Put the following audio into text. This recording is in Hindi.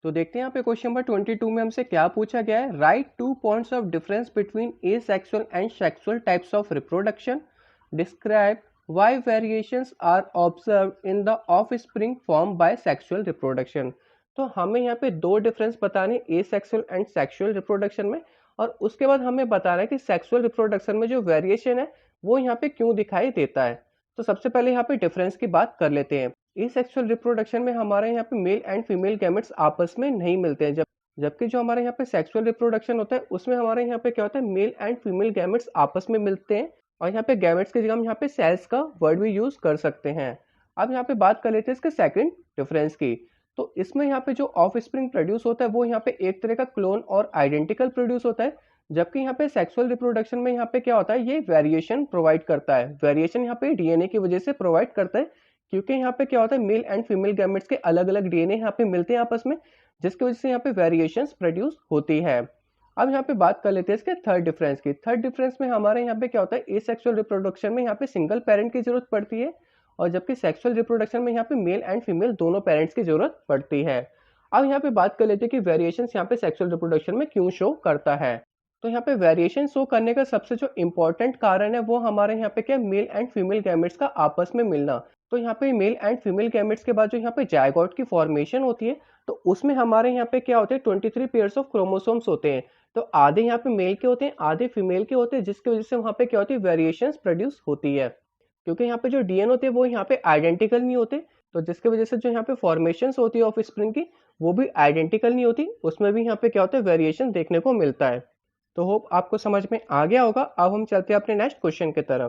तो देखते हैं यहाँ पे क्वेश्चन नंबर 22 में हमसे क्या पूछा गया है। Write two points of difference between asexual and sexual types of reproduction. Describe why variations are observed in the offspring form by sexual reproduction. तो हमें यहाँ पे दो डिफरेंस बताने एसेक्सुअल एंड सेक्सुअल रिप्रोडक्शन में, और उसके बाद हमें बताना है कि सेक्सुअल रिप्रोडक्शन में जो वेरिएशन है वो यहाँ पे क्यों दिखाई देता है। तो सबसे पहले यहाँ पे डिफरेंस की बात कर लेते हैं। एसेक्सुअल रिप्रोडक्शन में हमारे यहाँ पे मेल एंड फीमेल गैमेट्स आपस में नहीं मिलते हैं, जबकि जो हमारे यहाँ पे सेक्सुअल रिप्रोडक्शन होता है उसमें हमारे यहाँ पे क्या होता है, मेल एंड फीमेल गैमेट्स आपस में मिलते हैं। और यहाँ पे गैमेट्स की जगह हम यहाँ पे सेल्स का वर्ड भी यूज कर सकते हैं। अब यहाँ पे बात कर लेते हैं इसके सेकंड डिफरेंस की। तो इसमें यहाँ पे जो ऑफ स्प्रिंग प्रोड्यूस होता है वो यहाँ पे एक तरह का क्लोन और आइडेंटिकल प्रोड्यूस होता है, जबकि यहाँ पे सेक्सुअल रिप्रोडक्शन में यहाँ पे क्या होता है, ये वेरिएशन प्रोवाइड करता है। वेरिएशन यहाँ पे डीएनए की वजह से प्रोवाइड करता है, क्योंकि यहाँ पे क्या होता है, मेल एंड फीमेल गैमेट्स के अलग अलग डीएनए यहाँ पे मिलते हैं आपस में, जिसकी वजह से यहाँ पे वेरिएशंस प्रोड्यूस होती है। अब यहाँ पे बात कर लेते हैं इसके थर्ड डिफरेंस की। थर्ड डिफरेंस में हमारे यहाँ पे क्या होता है, एसेक्सुअल रिप्रोडक्शन में यहाँ पे सिंगल पेरेंट की जरूरत पड़ती है, और जबकि सेक्सुअल रिप्रोडक्शन में यहाँ पे मेल एंड फीमेल दोनों पेरेंट्स की जरूरत पड़ती है। अब यहाँ पे बात कर लेते हैं कि वेरिएशंस यहाँ पे सेक्सुअल रिप्रोडक्शन में क्यों शो करता है। तो यहाँ पे वेरिएशन शो करने का सबसे जो इम्पोर्टेंट कारण है वो हमारे यहाँ पे क्या, मेल एंड फीमेल गैमेट्स का आपस में मिलना। तो यहाँ पे मेल एंड फीमेल गैमेट्स के बाद जो यहाँ पे जायगोट की फॉर्मेशन होती है, तो उसमें हमारे यहाँ पे क्या होते हैं, 23 पेयर्स ऑफ क्रोमोसोम्स होते हैं। तो आधे यहाँ पे मेल के होते हैं, आधे फीमेल के होते हैं, जिसकी वजह से वहाँ पे क्या होती है, वेरिएशंस प्रोड्यूस होती है। क्योंकि यहाँ पे जो डीएनए होते हैं वो यहाँ पे आइडेंटिकल नहीं होते, तो जिसकी वजह से जो यहाँ पे फॉर्मेशंस होती है ऑफ स्प्रिंग की, वो भी आइडेंटिकल नहीं होती, उसमें भी यहाँ पे क्या होता है, वेरिएशन देखने को मिलता है। तो होप आपको समझ में आ गया होगा। अब हम चलते हैं अपने नेक्स्ट क्वेश्चन की तरफ।